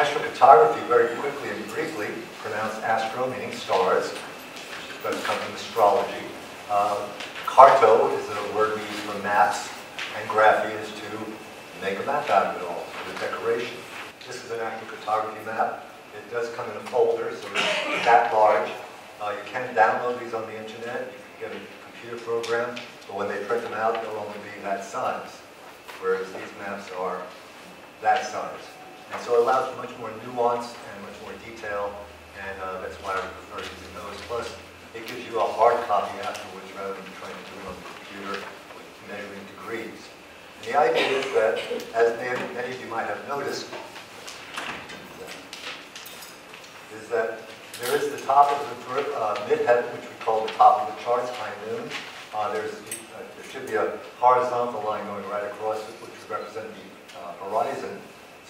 Astrocartography, very quickly and briefly, pronounced astro meaning stars, which does come from astrology. Carto is a word we use for maps, and graphy is to make a map out of it all, for the decoration. This is an astrocartography map. It does come in a folder, so it's that large. You can download these on the internet. You can get a computer program, but when they print them out, they'll only be that size, whereas these maps are that size. And so it allows for much more nuance and much more detail, and that's why I prefer using those. Plus, it gives you a hard copy afterwards rather than trying to do it on the computer with measuring degrees. And the idea is that, as many of you might have noticed, is that there is the top of the midheaven, which we call the top of the charts, high noon. There should be a horizontal line going right across it, which would represent the horizon.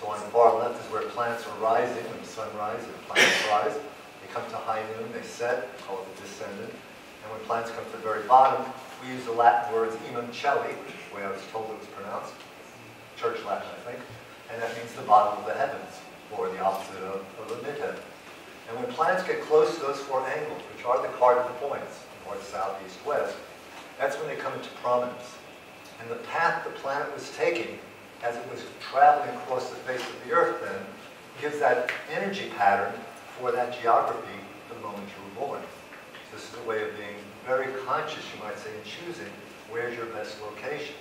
So on the far left is where planets are rising, when the sun rises, the planets rise. They come to high noon, they set, we call it the descendant. And when planets come to the very bottom, we use the Latin words imum celi, which is the way I was told it was pronounced. Church Latin, I think. And that means the bottom of the heavens, or the opposite of the midheaven. And when planets get close to those four angles, which are the cardinal points, north, south, east, west, that's when they come into prominence. And the path the planet was taking, as it was traveling across the face of the Earth then, gives that energy pattern for that geography the moment you were born. So this is a way of being very conscious, you might say, in choosing where's your best location.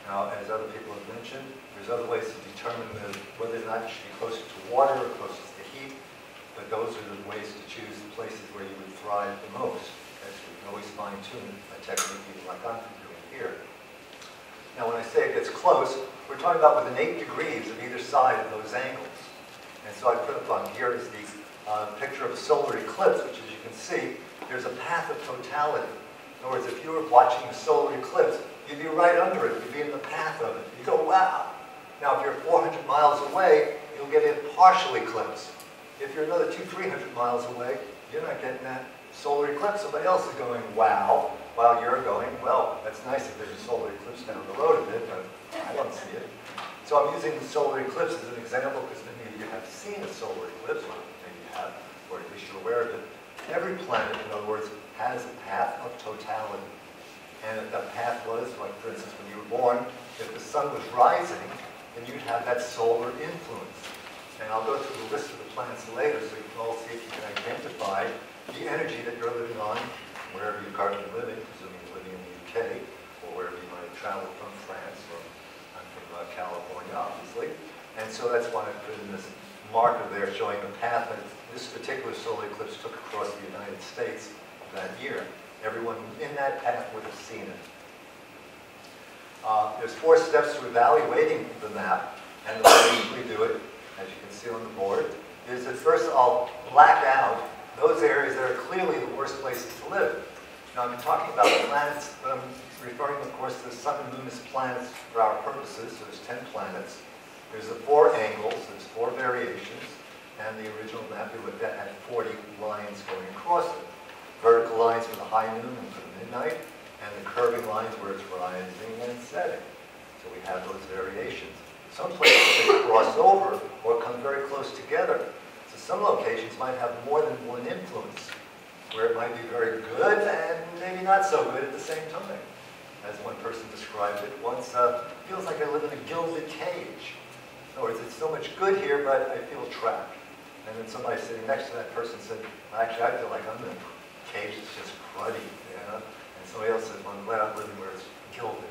Now, as other people have mentioned, there's other ways to determine whether or not you should be closer to water or closest to heat, but those are the ways to choose the places where you would thrive the most. As you can always fine-tune a technique like I'm doing here. Now, when I say it gets close, we're talking about within 8 degrees of either side of those angles. And so I put up on here is the picture of a solar eclipse, which as you can see, there's a path of totality. In other words, if you were watching a solar eclipse, you'd be right under it, you'd be in the path of it. You go, wow. Now, if you're 400 miles away, you'll get a partial eclipse. If you're another 200-300 miles away, you're not getting that solar eclipse. Somebody else is going, wow, while you're going, well, that's nice if there's a solar eclipse down the road a bit, but I don't see it. So I'm using the solar eclipse as an example because many of you have seen a solar eclipse, or maybe you have, or at least you're aware of it. Every planet, in other words, has a path of totality. And if that path was, like for instance, when you were born, if the sun was rising, then you'd have that solar influence. And I'll go through the list of the planets later so you can all see if you can identify the energy that you're living on, wherever you're currently living, presuming you're living in the UK, or wherever you might have traveled from France, or I'm from California, obviously. And so that's why I put in this marker there showing the path that this particular solar eclipse took across the United States that year. Everyone in that path would have seen it. There's 4 steps to evaluating the map, and the way we do it, as you can see on the board, is that first I'll black out those areas that are clearly the worst places to live. Now I'm talking about planets, but I'm referring, of course, to the sun and moon as planets for our purposes. So there's 10 planets. There's the 4 angles, there's 4 variations, and the original map we looked at had 40 lines going across it. Vertical lines for the high noon and for the midnight, and the curving lines where it's rising and setting. So we have those variations. Some places they cross over or come very close together. So some locations might have more than one influence, where it might be very good and maybe not so good at the same time. As one person described it once, feels like I live in a gilded cage. In other words, it's so much good here, but I feel trapped. And then somebody sitting next to that person said, actually, I feel like I'm in a cage that's just cruddy, you know? And somebody else said, well, I'm glad I'm living where it's gilded.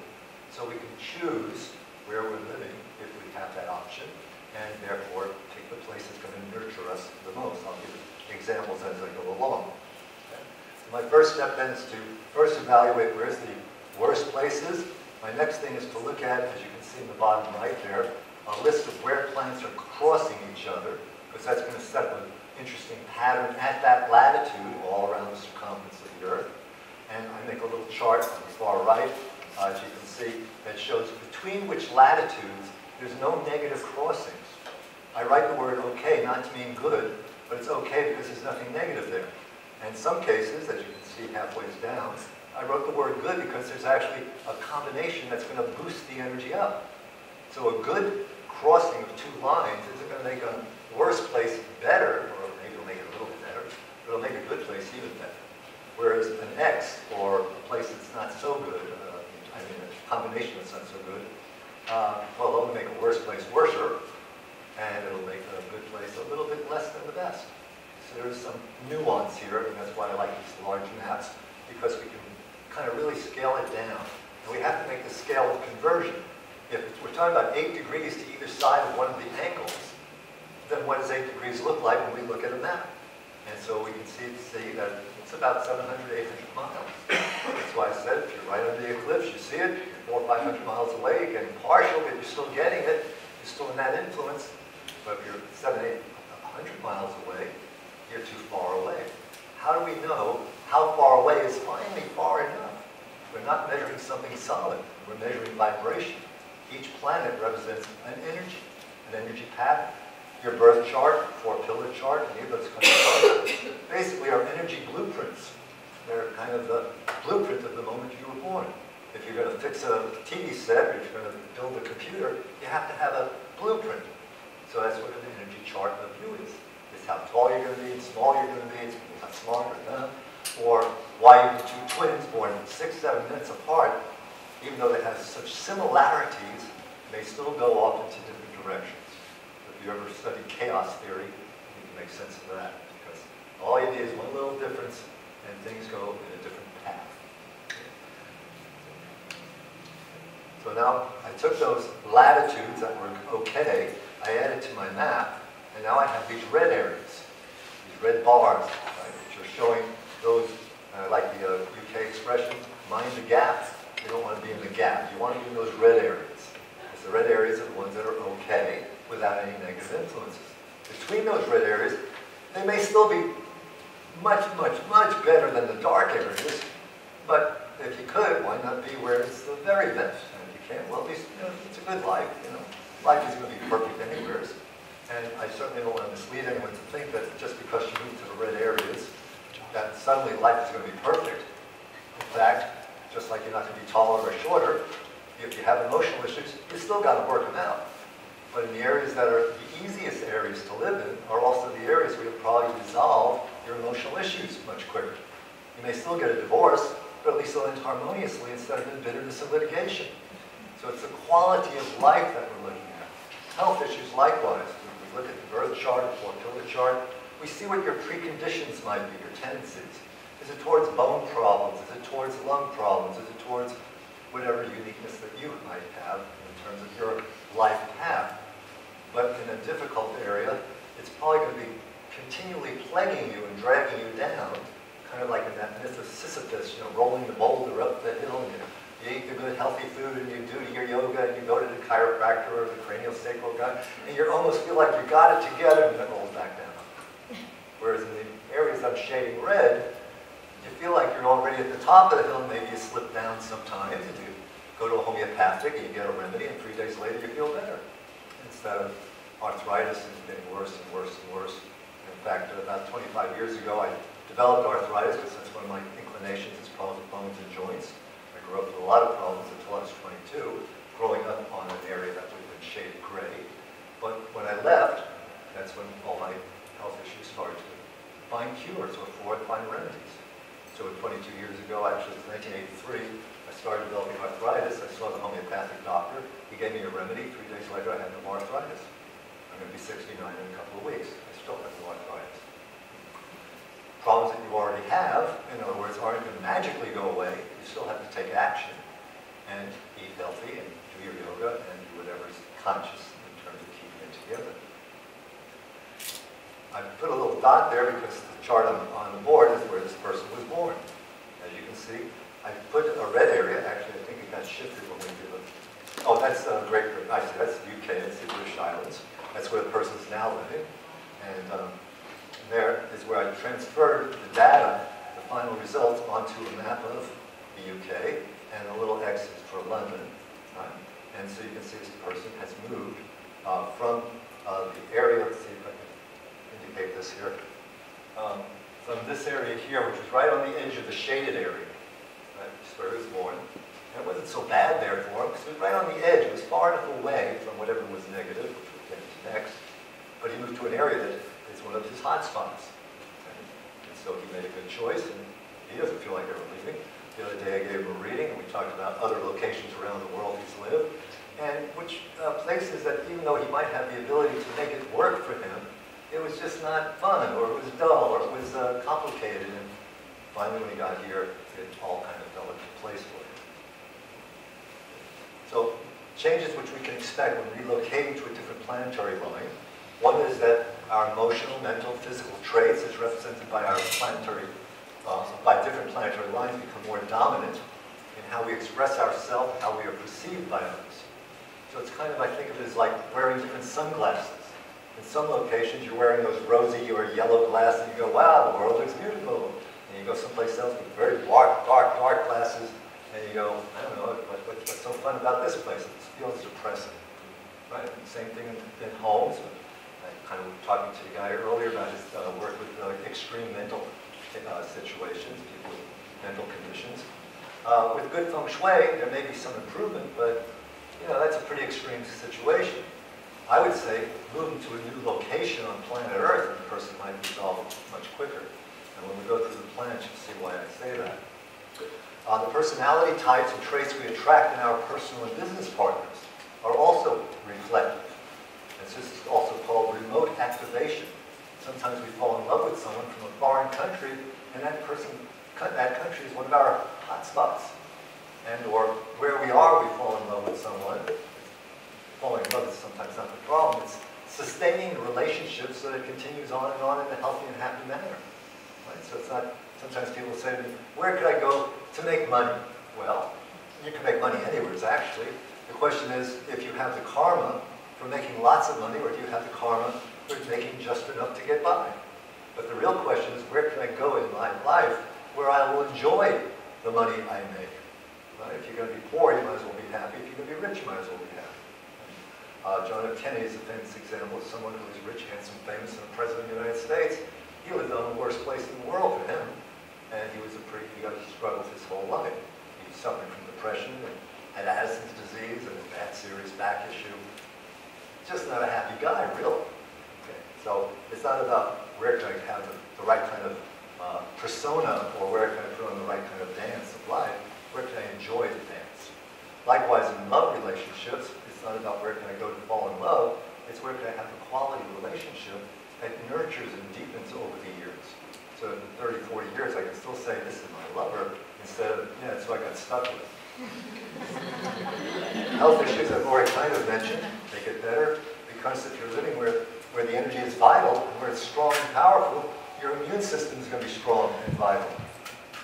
So we can choose where we're living if we have that option, and therefore take the place that's going to nurture us the most. I'll give examples as I go along. Okay. So my first step then is to first evaluate where's the worst places. My next thing is to look at, as you can see in the bottom right there, a list of where planets are crossing each other, because that's going to set up an interesting pattern at that latitude all around the circumference of the Earth. And I make a little chart on the far right, as you can see, that shows between which latitudes there's no negative crossings. I write the word okay, not to mean good, but it's okay because there's nothing negative there. And in some cases, as you can see halfway down, I wrote the word good because there's actually a combination that's going to boost the energy up. So a good crossing of two lines isn't going to make a worse place better, or maybe it'll make it a little bit better, but it'll make a good place even better. Whereas an X, or a place that's not so good, I mean a combination that's not so good, well, it'll make a worse place worser, and it'll make a good place a little bit less than the best. So there's some nuance here, and that's why I like these large maps, because we can kind of really scale it down. And we have to make the scale of conversion. If we're talking about 8 degrees to either side of one of the angles, then what does 8 degrees look like when we look at a map? And so we can see that it's about 700, 800 miles. That's why I said if you're right under the eclipse, you see it, you're 400 or 500 miles away, you're getting partial, but you're still getting it, you're still in that influence. But if you're 700, 800 miles away, you're too far away. How do we know how far away is finally far enough? We're not measuring something solid, we're measuring vibration. Each planet represents an energy pattern. Your birth chart, 4-pillar chart, any of those kind of charts, basically are energy blueprints. They're kind of the blueprint of the moment you were born. If you're going to fix a TV set, or if you're going to build a computer, you have to have a blueprint. So that's what an energy chart of you is. It's how tall you're going to be, how small you're going to be, it's how small you're going to be, or why you have two twins born 6-7 minutes apart, even though they have such similarities, they still go off into different directions. If you ever studied chaos theory, you can make sense of that, because all you need is one little difference, and things go in a different path. So now I took those latitudes that were okay, I added to my map, and now I have these red areas, these red bars, right, which are showing those, like the UK expression, mind the gap. You don't want to be in the gap. You want to be in those red areas. Because the red areas are the ones that are okay without any negative influences. Between those red areas, they may still be much, much, much better than the dark areas, but if you could, why not be where it's the very best? And if you can't, well, at least, it's a good life, Life is going to be perfect anywhere. And I certainly don't want to mislead anyone to think that just because you move to the red areas, that suddenly life is going to be perfect. In fact, just like you're not going to be taller or shorter, if you have emotional issues, you still got to work them out. But in the areas that are the easiest areas to live in are also the areas where you'll probably resolve your emotional issues much quicker. You may still get a divorce, but at least it'll end harmoniously instead of in bitterness and litigation. So it's the quality of life that we're looking at. Health issues likewise. When we look at the birth chart, the 4-pillar chart, we see what your preconditions might be, your tendencies. Is it towards bone problems? Is it towards lung problems? Is it towards whatever uniqueness that you might have in terms of your life path? But in a difficult area, it's probably going to be continually plaguing you and dragging you down, kind of like in that myth of Sisyphus, rolling the boulder up the hill, and you eat the good healthy food, and you do your yoga, and you go to the chiropractor or the cranial sacral guy, and you almost feel like you got it together, and then it rolls back down. Whereas in the areas I'm shading red, you feel like you're already at the top of the hill, maybe you slip down sometimes, and you go to a homeopathic, and you get a remedy, and 3 days later you feel better. Instead of arthritis is getting worse and worse and worse. In fact, about 25 years ago, I developed arthritis, because that's one of my inclinations, is problems with bones and joints. I grew up with a lot of problems until I was 22, growing up on an area that would have been shaded gray. But when I left, that's when all my health issues started to find cures or find remedies. So 22 years ago, actually it was 1983, I started developing arthritis. I saw the homeopathic doctor. He gave me a remedy. 3 days later, I had no more arthritis. I'm going to be 69 in a couple of weeks. I still have no arthritis. Problems that you already have, in other words, aren't going to magically go away. You still have to take action and eat healthy and do your yoga and do whatever is conscious in terms of keeping it together. I put a little dot there because the chart on the board is where this person was born. As you can see, I put a red area. Actually, I think it got shifted when we did it. Oh, that's Great Britain. I see, that's the UK, that's the British Islands. That's where the person's now living. And there is where I transferred the data, the final results, onto a map of the UK, and the little X is for London. Right? And so you can see this person has moved from the area, let's see if I can indicate this here, from this area here, which is right on the edge of the shaded area. Right? This is where he was born. And it wasn't so bad there for him, because it was right on the edge. It was far enough away from whatever was negative, which we'll get to next. But he moved to an area that is one of his hot spots. And so he made a good choice, and he doesn't feel like ever leaving. The other day I gave him a reading, and we talked about other locations around the world he's lived, and which places that even though he might have the ability to make it work for him, it was just not fun, or it was dull, or it was complicated. And finally, when he got here, it all kind of fell into place for him. So, changes which we can expect when relocating to a different planetary line. One is that our emotional, mental, physical traits, as represented by our planetary by different planetary lines, become more dominant in how we express ourselves, how we are perceived by others. So it's kind of, I think of it as like wearing different sunglasses. In some locations, you're wearing those rosy or yellow glasses, and you go, wow, the world looks beautiful. And you go someplace else with very dark glasses, and you go, I don't know, what's so fun about this place? It feels depressing. Right? And same thing in homes. I kind of was talking to the guy earlier about his work with extreme mental situations, people with mental conditions. With good Feng Shui, there may be some improvement, but that's a pretty extreme situation. I would say moving to a new location on planet Earth, the person might resolve much quicker. And when we go through the planet, you'll see why I say that. The personality types and traits we attract in our personal and business partners are also reflective. And this is also called remote activation. Sometimes we fall in love with someone from a foreign country, and that country is one of our hot spots. And or where we are, we fall in love with someone. Falling in love is sometimes not the problem. It's sustaining the relationship so that it continues on in a healthy and happy manner. Right? So it's not, sometimes people say to me, where could I go to make money? Well, you can make money anywhere, actually. The question is, if you have the karma for making lots of money, or do you have the karma for making just enough to get by? But the real question is, where can I go in my life where I will enjoy the money I make? Right? If you're going to be poor, you might as well be happy. If you're going to be rich, you might as well be happy. John F. Kennedy is a famous example of someone who was rich, handsome, famous, and the President of the United States. He lived on the worst place in the world for him, and he struggled his whole life. He was suffering from depression and had Addison's disease and a bad serious back issue. Just not a happy guy, really. Okay. So it's not about where can I have the right kind of persona, or where can I put on the right kind of dance of life. Where can I enjoy the dance? Likewise, in love relationships, it's not about where can I go to fall in love, it's where can I have a quality relationship that nurtures and deepens over the years. So in 30, 40 years, I can still say, this is my lover, instead of, that's who I got stuck with. Health issues I've already kind of mentioned, they get better, because if you're living where the energy is vital, and where it's strong and powerful, your immune system is going to be strong and vital.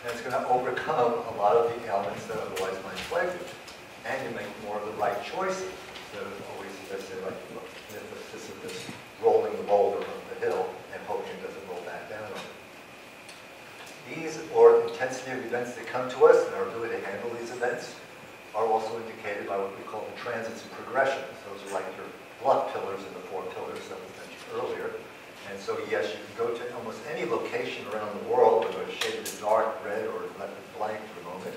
And it's going to overcome a lot of the ailments that otherwise might plague you. And you make more of the right choices, instead of always, as I say, like Sisyphus rolling the boulder up the hill and hoping it doesn't roll back down on it. These, or intensity of events that come to us and our ability to handle these events, are also indicated by what we call the transits and progressions. Those are like your blood pillars in the 4 pillars that was mentioned earlier. And so, yes, you can go to almost any location around the world, whether it's shaded in dark, red, or left it blank for a moment,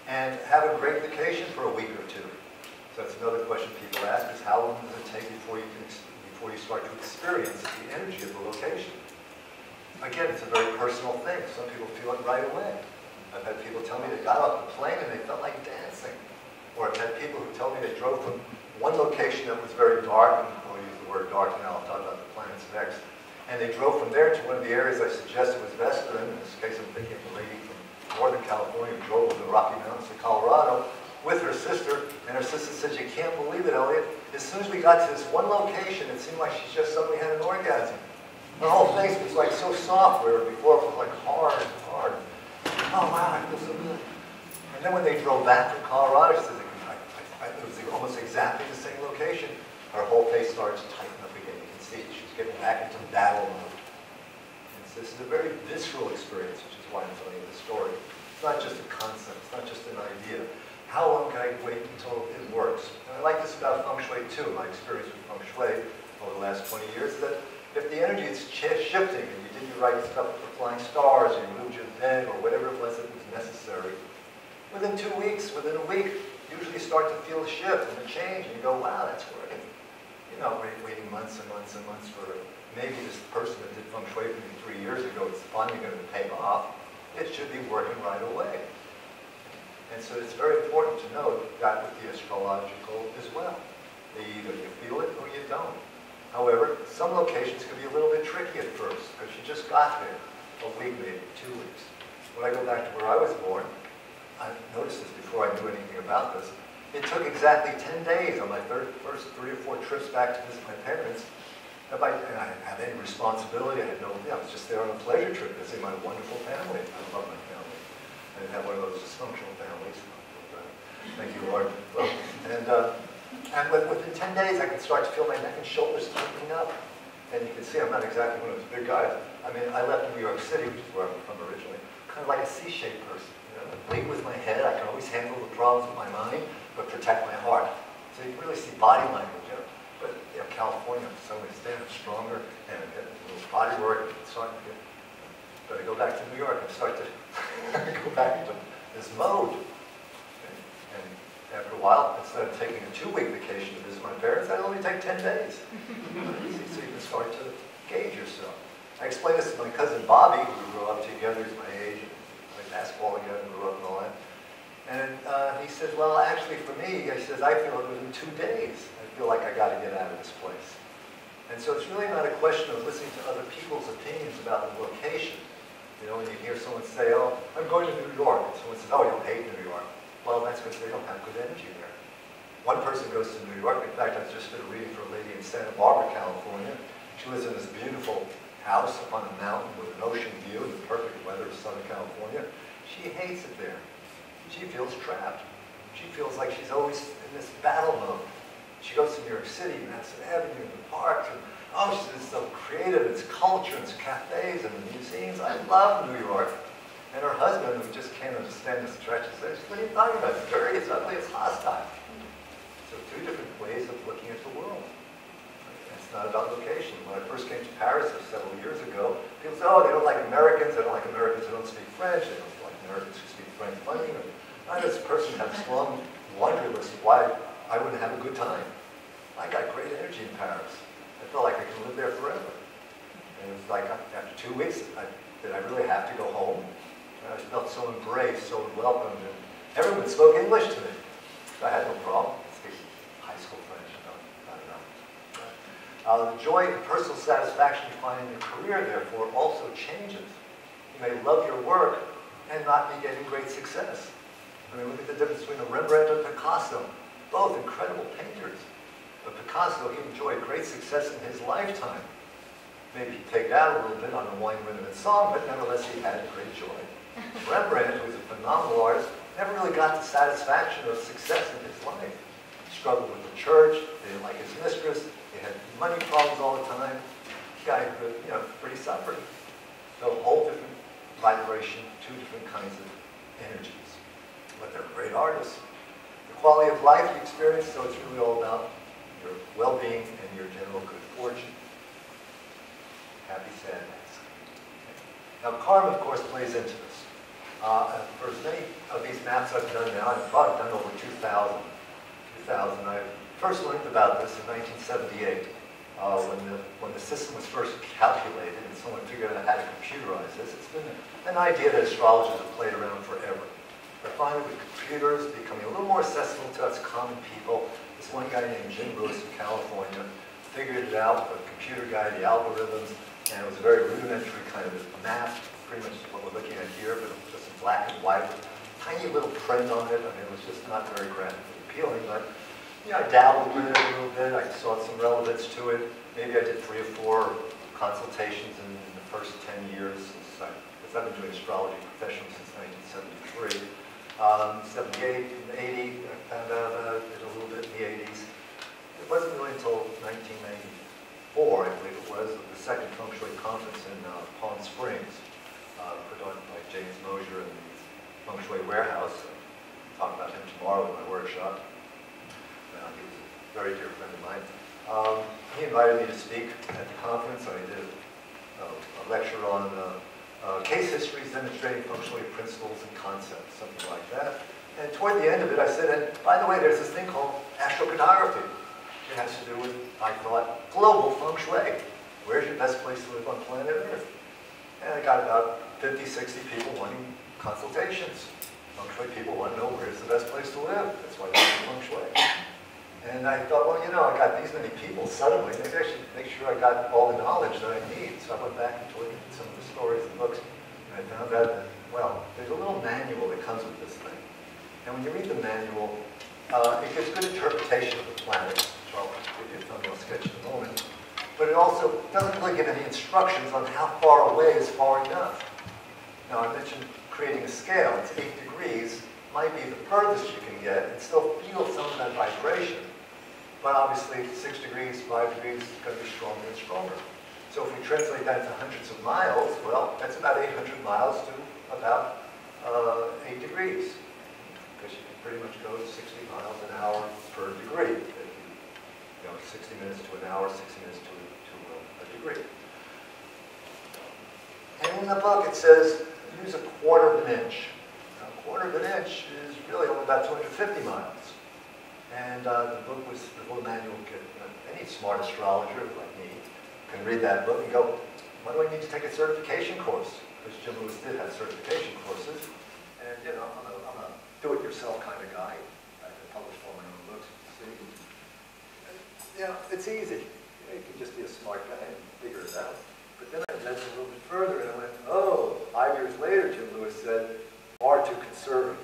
and have a great vacation for a week or two. So that's another question people ask, is how long does it take before you start to experience the energy of the location? Again, it's a very personal thing. Some people feel it right away. I've had people tell me they got off the plane and they felt like dancing. Or I've had people who tell me they drove from one location that was very dark, and I'll use the word dark now, I'll talk about the planets next, and they drove from there to one of the areas I suggested was best for them. In this case, I'm thinking of a lady from Northern California who drove over the Rocky Mountains to Colorado with her sister, and her sister said, you can't believe it, Elliot. As soon as we got to this one location, it seemed like she just suddenly had an orgasm. Her whole face was like so soft, where before it was like hard. Oh wow, I feel so good. And then when they drove back from Colorado, she said, it was almost exactly the same location. Her whole face started to tighten up again. You can see she's getting back into battle mode. And so this is a very visceral experience, which is why I'm telling you this story. It's not just a concept, it's not just an idea. How long can I wait until it works? And I like this about Feng Shui too. My experience with Feng Shui over the last 20 years is that if the energy is shifting and you did your right stuff with the flying stars, or you moved your bed, or whatever it was that was necessary, Within 2 weeks, within a week, usually you start to feel a shift and a change, and you go, wow, that's working. You're not waiting months and months and months for maybe this person that did Feng Shui for me 3 years ago, it's finally going to pay off. It should be working right away. And so it's very important to know that with the astrological as well. Either you feel it or you don't. However, some locations can be a little bit tricky at first because you just got there a week, maybe 2 weeks. When I go back to where I was born, I noticed this before I knew anything about this. It took exactly 10 days on my first 3 or 4 trips back to visit my parents. And I didn't have any responsibility. I was just there on a pleasure trip visiting my wonderful family. I love my family. I didn't have one of those dysfunctional families. Thank you, Lord. And within 10 days, I could start to feel my neck and shoulders tightening up. And you can see I'm not exactly one of those big guys. I mean, I left New York City, which is where I'm from originally, kind of like a C-shaped person. Lead with my head, I can always handle the problems with my mind, but protect my heart. So you can really see body language. But California, to some extent, stronger, and a little body work, but I go back to New York and start to go back into this mode. And after a while, instead of taking a 2-week vacation to visit my parents, I'd only take 10 days. So you can start to gauge yourself. I explained this to my cousin Bobby, who we grew up together, he's my age, and played basketball together, grew up and all that. And he said, well, actually for me, he says, I feel it within 2 days. I feel like I got to get out of this place. And so it's really not a question of listening to other people's opinions about the location. When you hear someone say, oh, I'm going to New York, and someone says, oh, you hate New York. Well, that's because they don't have good energy there. One person goes to New York. In fact, I just did a reading for a lady in Santa Barbara, California. She lives in this beautiful house up on a mountain with an ocean view and the perfect weather of Southern California. She hates it there. She feels trapped. She feels like she's always in this battle mode. She goes to New York City, Madison Avenue, and the parks, and oh, she's so creative, it's culture, it's cafes, and the museums. I love New York. And her husband, who just can't understand the stretches, says, what are you talking about? It's dirty, it's ugly, it's hostile. So 2 different ways of looking at the world. It's not about location. When I first came to Paris several years ago, people said, oh, they don't like Americans, they don't like Americans who don't speak French, they don't like Americans who speak French funny. I, this person had this long laundry list of why I wouldn't have a good time. I got great energy in Paris. I felt like I could live there forever. And it was like after 2 weeks, did I really have to go home? And I felt so embraced, so welcomed, and everyone spoke English to me. So I had no problem. I speak high school French, not enough. The joy and personal satisfaction you find in your career, therefore, also changes. You may love your work and not be getting great success. I mean, look at the difference between a Rembrandt and Picasso. Both incredible painters. But Picasso, he enjoyed great success in his lifetime. Maybe he pegged out a little bit on the wine, rhythm, and song, but nevertheless he had great joy. Rembrandt, who was a phenomenal artist, never really got the satisfaction of success in his life. He struggled with the church, they didn't like his mistress, they had money problems all the time. The guy, pretty suffering. So a whole different vibration, 2 different kinds of energies. But they're great artists. The quality of life you experience, so it's really all about your well-being and your general good fortune. Happy, sad, nice. Now, karma, of course, plays into this. For as many of these maps I've done now, I've probably done over 2,000. I first learned about this in 1978, when the system was first calculated and someone figured out how to computerize this. It's been an idea that astrologers have played around forever. But finally, with computers becoming a little more accessible to us common people, this one guy named Jim Lewis in California figured it out with a computer guy, the algorithms, and it was a very rudimentary kind of map, pretty much what we're looking at here, but it was just in black and white with a tiny little print on it. I mean, it was just not very graphically appealing, but I dabbled with it a little bit. I saw some relevance to it. Maybe I did 3 or 4 consultations in the first 10 years since I've been doing astrology professionally since 1973. 78 and 80, I found out about it a little bit in the 80s. It wasn't really until 1994, I believe it was, the second Feng Shui conference in Palm Springs, put on by James Mosier in the Feng Shui warehouse. I'll talk about him tomorrow in my workshop. He was a very dear friend of mine. He invited me to speak at the conference. I did a lecture on case histories demonstrating Feng Shui principles and concepts, something like that. And toward the end of it, I said, and by the way, there's this thing called astrocartography. It has to do with, I thought, global Feng Shui. Where's your best place to live on planet Earth? And I got about 50, 60 people wanting consultations. Feng Shui people want to know where's the best place to live. That's why they do Feng Shui. And I thought, well, you know, I got these many people suddenly. Maybe I should make sure I got all the knowledge that I need. So I went back and looked at some of the stories and books, and I found out that, well, there's a little manual that comes with this thing. And when you read the manual, it gives good interpretation of the planets. Well, I'll give you a thumbnail sketch in a moment. But it also doesn't really give any instructions on how far away is far enough. Now, I mentioned creating a scale. It's 8 degrees. Might be the furthest you can get and still feel some of that vibration. But obviously, 6 degrees, 5 degrees is going to be stronger and stronger. So if we translate that to hundreds of miles, well, that's about 800 miles to about 8 degrees. Because you can pretty much go 60 miles an hour per degree. You know, 60 minutes to an hour, 60 minutes to a degree. And in the book it says, use a quarter of an inch. Now, a quarter of an inch is really only about 250 miles. And the little manual, any smart astrologer like me can read that book and go, why do I need to take a certification course? Because Jim Lewis did have certification courses. And, you know, I'm a do-it-yourself kind of guy. I can publish all my own books, see? And, you know, it's easy. You can just be a smart guy and figure it out. But then I read a little bit further and I went, oh, 5 years later, Jim Lewis said, far too conservative.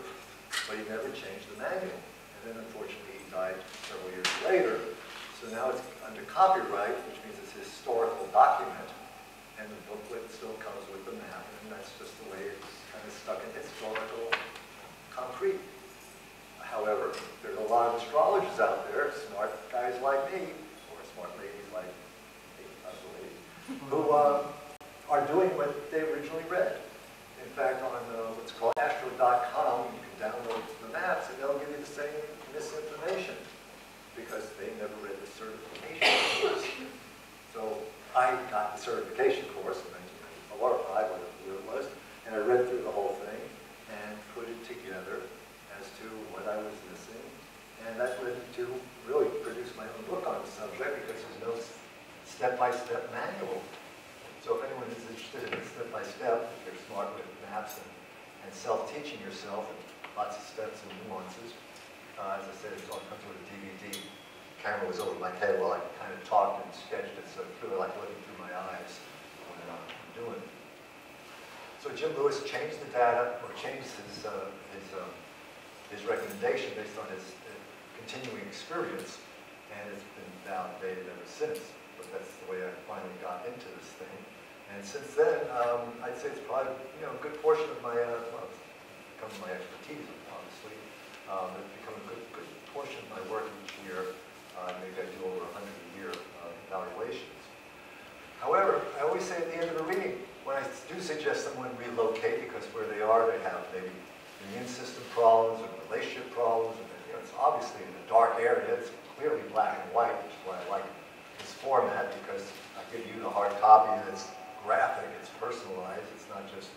But he never changed the manual. And then, unfortunately, he died several years later. So now it's under copyright, which means it's a historical document. And the booklet still comes with the map. And that's just the way it's kind of stuck in historical concrete. However, there's a lot of astrologers out there, smart guys like me, or smart ladies like me, not the ladies, who are doing what they originally read. In fact, on what's called astro.com, you can download the maps and they'll give you the same misinformation because they never read the certification course. So I got the certification course in 1994 or 5, whatever it was, and I read through the whole thing and put it together as to what I was missing. And that led me to really produce my own book on the subject because there's no step-by-step manual. So if anyone is interested in step-by-step, if you're smart with maps and self-teaching yourself and lots of steps and nuances, as I said, it's all come through a DVD. The camera was over my head while I kind of talked and sketched it, so it's really like looking through my eyes when I'm doing it. So Jim Lewis changed the data, or changed his recommendation based on his continuing experience, and it's been validated ever since. But that's the way I finally got into this thing. And since then, I'd say it's probably a good portion of my, well, it's become my expertise, obviously. It's become a good portion of my work each year. Maybe I do over 100 a year evaluations. However, I always say at the end of the reading, when I do suggest someone relocate because where they are, they have maybe immune system problems or relationship problems, and it's obviously in a dark area. It's clearly black and white, which is why I like this format, because I give you the hard copy and it's graphic, it's personalized, it's not just,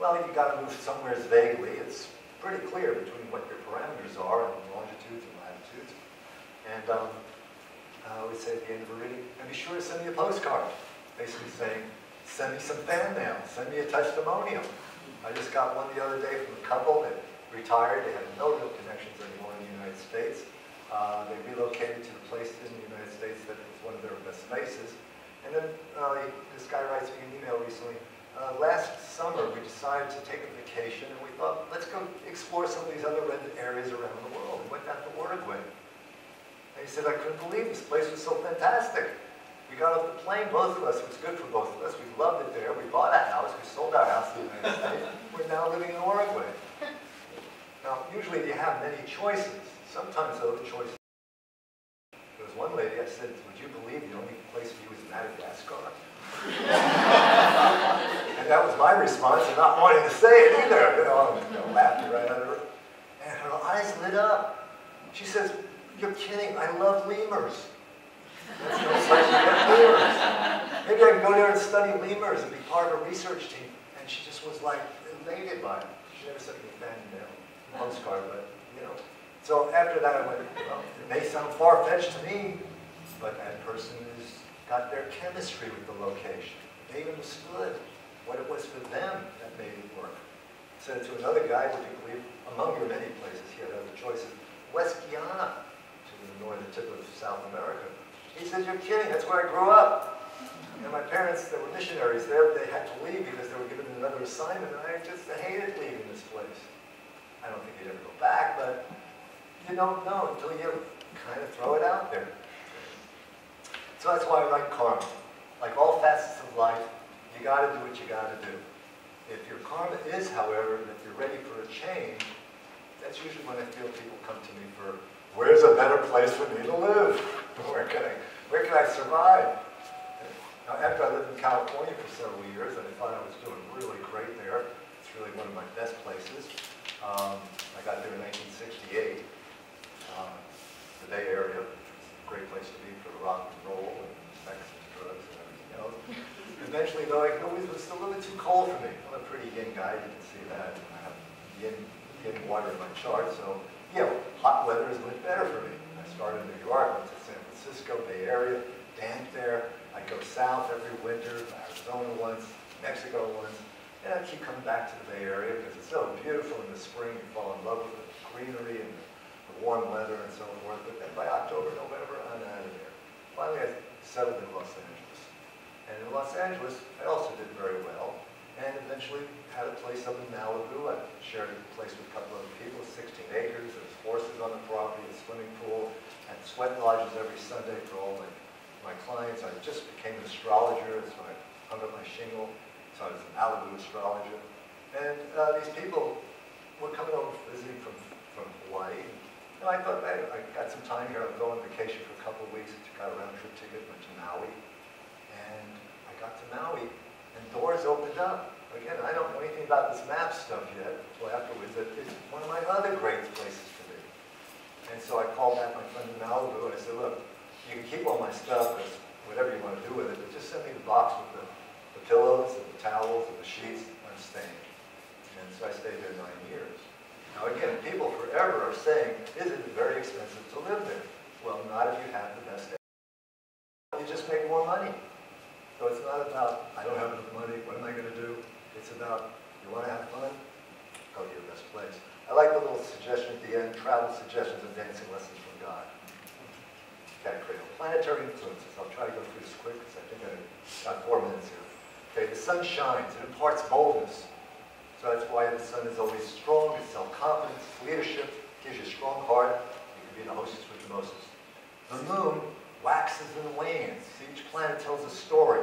well, you got to move somewhere vaguely. It's pretty clear between what your parameters are and longitudes and latitudes. And I always say at the end of a reading, and be sure to send me a postcard, basically saying, send me some fan mail, send me a testimonial. I just got one the other day from a couple that retired. They had no real connections anymore in the United States. They relocated to the place in the United States that was one of their best spaces. And then this guy writes me an email recently. Last summer, we decided to take a vacation, and we thought, let's go explore some of these other red areas around the world. We went down to Uruguay. And he said, I couldn't believe this place was so fantastic. We got off the plane, both of us. It was good for both of us. We loved it there. We bought a house. We sold our house in the United States. We're now living in Uruguay. Now, usually you have many choices. Sometimes, though, the choices. There was one lady, I said, would you believe the only place for you is Madagascar? And that was my response, and not wanting to say it either. I'm laughing right at her. And her eyes lit up. She says, you're kidding. I love lemurs. That's no such thing as lemurs. Maybe I can go there and study lemurs and be part of a research team. And she just was like elated by it. She never sent me a fan mail. postcard, but, you know. So after that, I went, well, it may sound far-fetched to me, but that person has got their chemistry with the location. They understood what it was for them that made it work. Said to another guy, would you believe, among your many places, he had other choices, West Guyana, to the northern tip of South America. He said, you're kidding, that's where I grew up. And my parents, they were missionaries there, they had to leave because they were given another assignment, and I hated leaving this place. I don't think he'd ever go back, but you don't know until you kind of throw it out there. So that's why I like karma. Like all facets of life, you got to do what you got to do. If your karma is, however, that you're ready for a change, that's usually when I feel people come to me for, where's a better place for me to live? Where can I survive? Now, after I lived in California for several years, and I thought I was doing really great there, it's really one of my best places. I got there in 1968, the Bay Area, which was a great place to be for rock and roll and sex and drugs and everything else. Eventually, though, it was still a little bit too cold for me. I'm a pretty yin guy, you can see that. I have yin water in my chart, so yeah, hot weather is much better for me. I started in New York, went to San Francisco, Bay Area, danced there. I'd go south every winter, Arizona once, Mexico once, and I'd keep coming back to the Bay Area because it's so beautiful in the spring. You fall in love with the greenery and the warm weather and so forth. But then by October, November, I'm out of there. Finally, I settled in Los Angeles. And in Los Angeles, I also did very well. And eventually had a place up in Malibu. I shared a place with a couple other people, 16 acres. There was horses on the property, a swimming pool, and sweat lodges every Sunday for all my clients. I just became an astrologer, so I hung up my shingle. So I was an Malibu astrologer. And these people were coming over visiting from Hawaii. And I thought, hey, I got some time here. I'll go on vacation for a couple of weeks. I got a round-trip ticket, went to Maui. And I got to Maui, and doors opened up. Again, I don't know anything about this map stuff yet, until afterwards. It's one of my other great places to be. And so I called back my friend in Malibu, and I said, look, you can keep all my stuff, whatever you want to do with it, but just send me the box with the pillows and the towels and the sheets. I'm staying. And so I stayed there 9 years. Now again, people forever are saying, isn't it very expensive to live there? Well, not if you have the best. You just make more money. So it's not about, I don't have enough money, what am I going to do? It's about, you want to have fun? Go to your best place. I like the little suggestion at the end, travel suggestions and dancing lessons from God. Cat cradle. Planetary influences. I'll try to go through this quick because I think I've got 4 minutes here. Okay, the sun shines. It imparts boldness. So that's why the sun is always strong. It's self-confidence, leadership, gives you a strong heart. You can be the hostess with the mostest. The moon waxes and wanes. Each planet tells a story.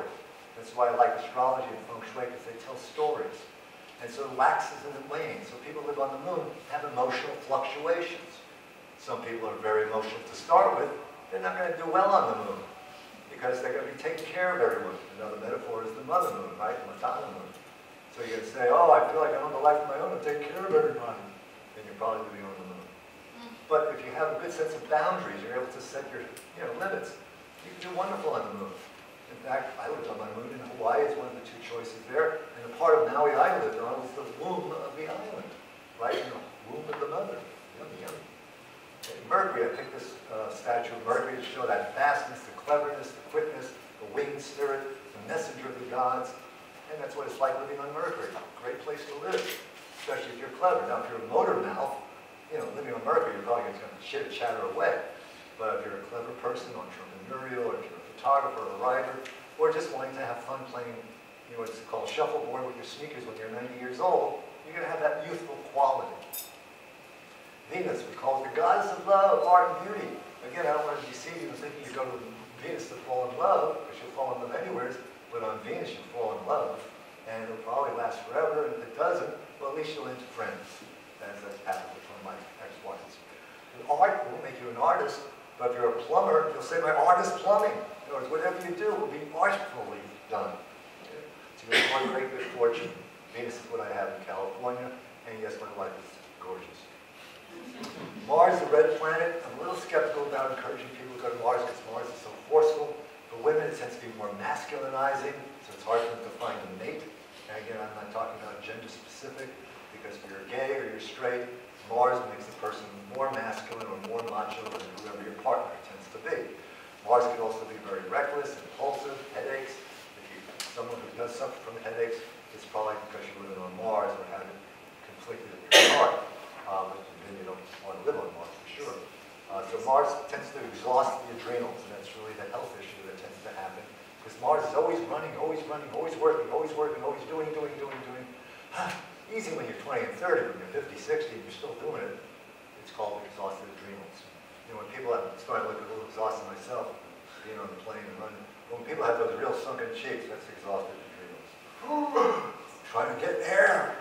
That's why I like astrology and Feng Shui, because they tell stories. And so it waxes and it wanes. So people who live on the moon have emotional fluctuations. Some people are very emotional to start with. They're not going to do well on the moon because they're going to be taking care of everyone. Another metaphor is the mother moon, right? The Madonna moon. So you're going to say, oh, I feel like I don't have a life of my own to take care of everybody. Then you're probably going to be on the moon. But if you have a good sense of boundaries, you're able to set your limits, you can do wonderful on the moon. In fact, I lived on my moon in Hawaii. It's one of the 2 choices there. And the part of Maui I lived on was the womb of the island, right? The womb of the mother. Yummy, yummy. Mercury, I picked this statue of Mercury to show that vastness, the cleverness, the quickness, the winged spirit, the messenger of the gods. And that's what it's like living on Mercury. Great place to live, especially if you're clever. Now, if you're a motor mouth, living on Mercury, you're probably going to chatter away. But if you're a clever person, entrepreneurial, or if you're a photographer or a writer, or just wanting to have fun playing, what's called shuffleboard with your sneakers when you're 90 years old, you're going to have that youthful quality. Venus, we call it the goddess of love, art, and beauty. Again, I don't want to deceive you thinking you go to Venus to fall in love, because you'll fall in love anywhere, but on Venus you'll fall in love, and it'll probably last forever, and if it doesn't, well, at least you'll into friends. That's happened with one of my ex-wives. Art won't make you an artist, but if you're a plumber, you'll say, my art is plumbing. In other words, whatever you do will be artfully done. Okay? So you'll have great good fortune. Venus is what I have in California, and yes, my wife is gorgeous. Mars, the red planet, I'm a little skeptical about encouraging people to go to Mars because Mars is so forceful. For women, it tends to be more masculinizing, so it's hard for them to find a mate. And again, I'm not talking about gender specific. The because if you're gay or you're straight, Mars makes the person more masculine or more macho than whoever your partner tends to be. Mars can also be very reckless, impulsive, headaches. Someone who does suffer from headaches, it's probably because you're living on Mars or have it conflicted in your heart. Then you don't want to live on Mars for sure. So Mars tends to exhaust the adrenals, and that's really the health issue that tends to happen. Because Mars is always running, always working, always doing. Easy when you're 20 and 30, when you're 50, 60, and you're still doing it. It's called exhausted adrenals. You know, when people have started looking a little exhausted myself, being on the plane and running, when people have those real sunken cheeks, that's exhausted adrenals. Trying to get air.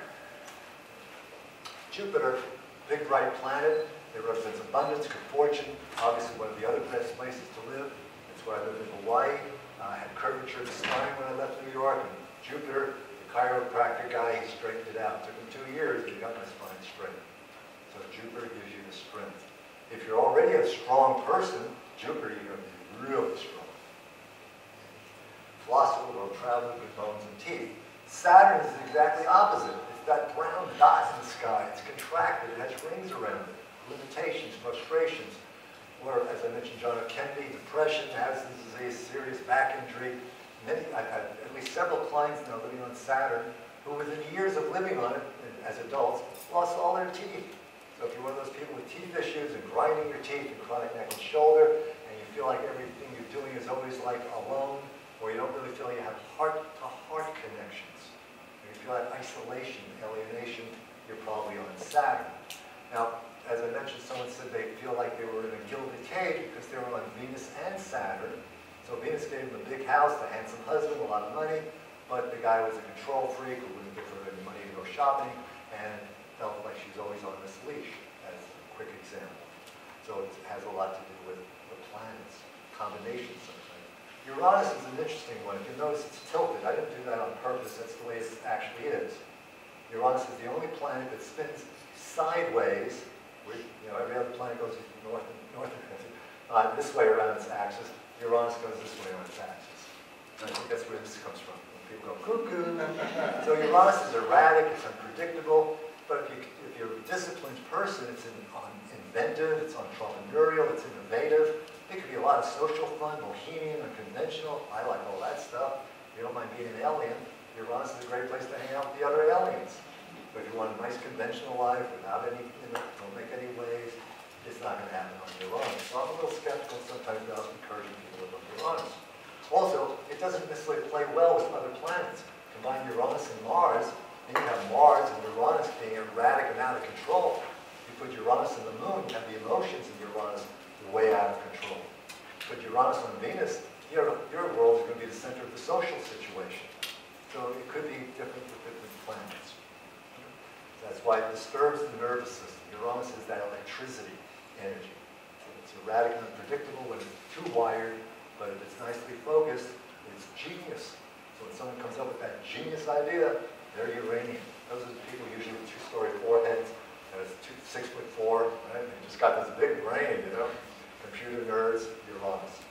Jupiter, big bright planet. It represents abundance, good fortune. Obviously one of the other best places to live. That's where I lived in Hawaii. I had curvature of the spine when I left New York. And Jupiter, the chiropractor guy, he straightened it out. It took him 2 years, and he got my spine straight. So Jupiter gives you the strength. If you're already a strong person, Jupiter, you're going to be really strong. Philosopher, world traveler, good bones and teeth. Saturn is exactly opposite. It's that brown dot in the sky. It's contracted. It has rings around it. Limitations, frustrations, or as I mentioned, John F. Kennedy, depression, Addison's disease, serious back injury. I've had at least several clients now living on Saturn who within years of living on it as adults lost all their teeth. So if you're one of those people with teeth issues and grinding your teeth and chronic neck and shoulder, and you feel like everything you're doing is always like alone, or you don't really feel you have heart-to-heart connections, and you feel that isolation, alienation, you're probably on Saturn. Now, as I mentioned, someone said they feel like they were in a gilded cage because they were on Venus and Saturn. So Venus gave them a big house, a handsome husband, a lot of money, but the guy was a control freak who wouldn't give her any money to go shopping and felt like she was always on this leash, as a quick example. So it has a lot to do with the planets, combinations sometimes. Uranus is an interesting one. If you notice, it's tilted. I didn't do that on purpose. That's the way it actually is. Uranus is the only planet that spins sideways. Every other planet goes north this way around its axis. Uranus goes this way on its axis. And I think that's where this comes from. When people go cuckoo. So Uranus is erratic, it's unpredictable, but if you're a disciplined person, it's inventive, it's entrepreneurial, it's innovative. It could be a lot of social fun, bohemian, unconventional. I like all that stuff. If you don't mind being an alien, Uranus is a great place to hang out with the other aliens. But if you want a nice conventional life without any, don't make any waves, it's not going to happen on Uranus. So I'm a little skeptical sometimes about encouraging people to live on Uranus. Also, it doesn't necessarily play well with other planets. Combine Uranus and Mars, and you have Mars and Uranus being erratic and out of control. You put Uranus on the moon, you have the emotions of Uranus way out of control. Put Uranus on Venus, your world is going to be the center of the social situation. So it could be different for different planets. That's why it disturbs the nervous system. Uranus is that electricity energy. So it's erratic and unpredictable when it's too wired, but if it's nicely focused, it's genius. So when someone comes up with that genius idea, they're Uranian. Those are the people usually with 2-story foreheads, and it's 6'4", right? They just got this big brain, Computer nerds, Uranus.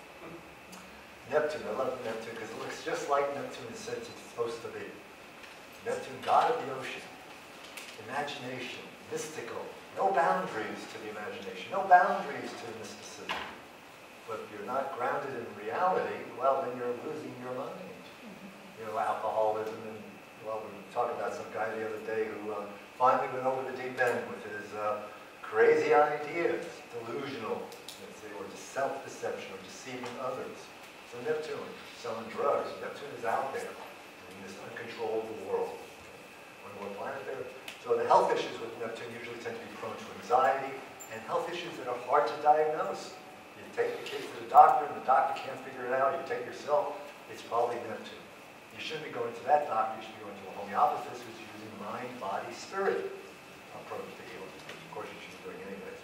Neptune, I love Neptune because it looks just like Neptune is said it's supposed to be. Neptune, god of the ocean. Imagination, mystical, no boundaries to the imagination, no boundaries to the mysticism. But if you're not grounded in reality, well, then you're losing your mind. Alcoholism, and, well, we were talking about some guy the other day who finally went over the deep end with his crazy ideas, delusional, let's say, or just self-deception, or deceiving others. So Neptune, selling drugs, Neptune is out there in this uncontrollable world. One more planet there. So the health issues with Neptune usually tend to be prone to anxiety and health issues that are hard to diagnose. You take the kid to the doctor and the doctor can't figure it out. You take yourself, it's probably Neptune. You shouldn't be going to that doctor. You should be going to a homeopathist who's using mind, body, spirit approach to healing. Of course, you should be doing anyways.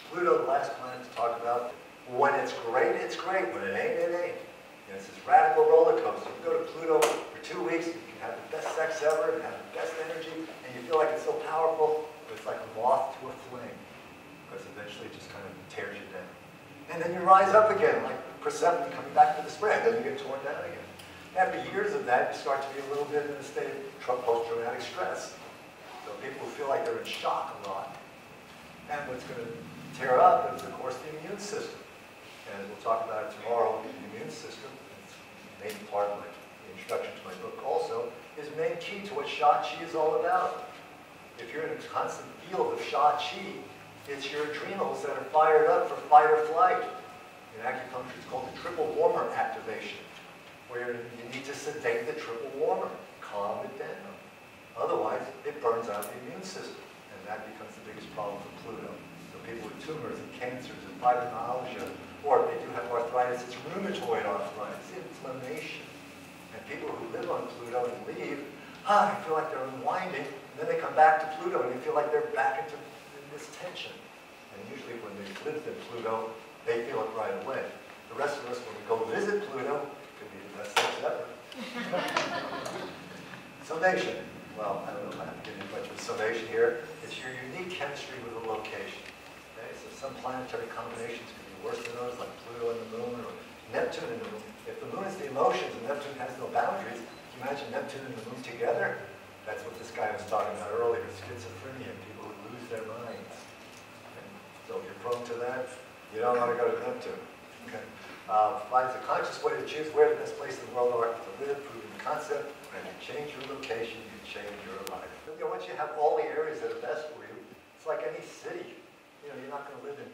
Pluto, the last planet to talk about. When it's great, it's great. When it ain't, it ain't. It's this radical roller coaster. You go to Pluto for 2 weeks, you can have the best sex ever, and have the best energy, and you feel like it's so powerful, but it's like a moth to a flame, because eventually it just kind of tears you down. And then you rise up again, like Persephone coming back to the spring, then you get torn down again. After years of that, you start to be a little bit in a state of post-traumatic stress. So people who feel like they're in shock a lot. And what's going to tear up is, of course, the immune system. And we'll talk about it tomorrow. The immune system, it's a main part of the introduction to my book also, is main key to what Sha Qi is all about. If you're in a constant field of Sha Qi, it's your adrenals that are fired up for fight or flight. In acupuncture, it's called the triple warmer activation, where you need to sedate the triple warmer, calm it down. Otherwise, it burns out the immune system, and that becomes the biggest problem for Pluto. So people with tumors and cancers and fibromyalgia, or if they do have arthritis, it's rheumatoid arthritis, inflammation. And people who live on Pluto and leave, I feel like they're unwinding, and then they come back to Pluto and they feel like they're back into this tension. And usually when they've lived in Pluto, they feel it right away. The rest of us, when we go visit Pluto, could be the best things ever. Summation. Well, I don't know if I have to get into much of a summation here. It's your unique chemistry with a location. Okay? So some planetary combinations can be worse than others, like Pluto and the Moon, or Neptune and the Moon. If the Moon is the emotions and Neptune has no boundaries, can you imagine Neptune and the Moon together? That's what this guy was talking about earlier, schizophrenia, people who lose their minds. Okay? So if you're prone to that, you don't want to go to Neptune. Okay? Finds a conscious way to choose where the best place in the world are to live, proving the concept. When you change your location, you change your life. You know, once you have all the areas that are best for you, it's like any city. You know, you're not going to live in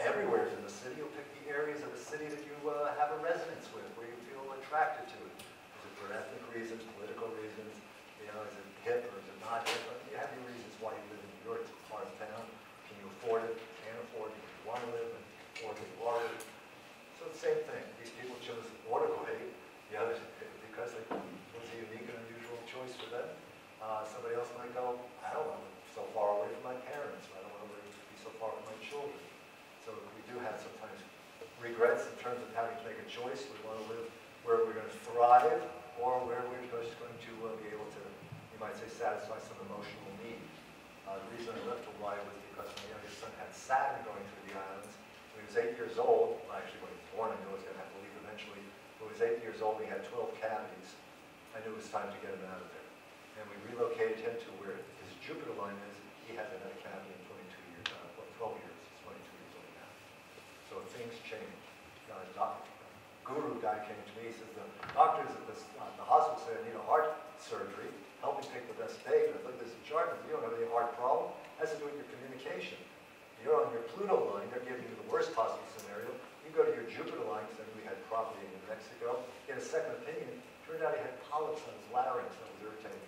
everywhere in the city. You'll pick the areas of the city that you have a resonance with, where you feel attracted to it. Is it for ethnic reasons, political reasons? You know, is it hip or is it not hip? You have your reasons why you live in New York. It's a part of town. Can you afford it? Can't afford it. You want to live in, or can you are it? So the same thing. These people chose Uruguay. The others, because it was a unique and unusual choice for them. Somebody else might go, I don't want to live so far away from my parents. I don't want to be so far from my children. So we do have sometimes regrets in terms of having to make a choice. We want to live where we're going to thrive, or where we're just going to be able to, you might say, satisfy some emotional need. The reason I left Hawaii was because my youngest son had Saturn going through the islands. When he was 8 years old, well, actually when he was born, I knew I was going to have to leave eventually. When he was 8 years old, he had 12 cavities. I knew it was time to get him out of there. And we relocated him to where his Jupiter line is. He hasn't had a cavity in 22 years, 12 years. He's 22 years old now. So things change. Guru guy came to me, he says, the doctors at the hospital say I need a heart surgery. Help me pick the best date. And I looked at this chart, and you don't have any heart problem. It has to do with your communication. You're on your Pluto line, they're giving you the worst possible scenario. You go to your Jupiter line, because we had property in New Mexico, get a second opinion. Turned out he had polyps on his larynx that was irritating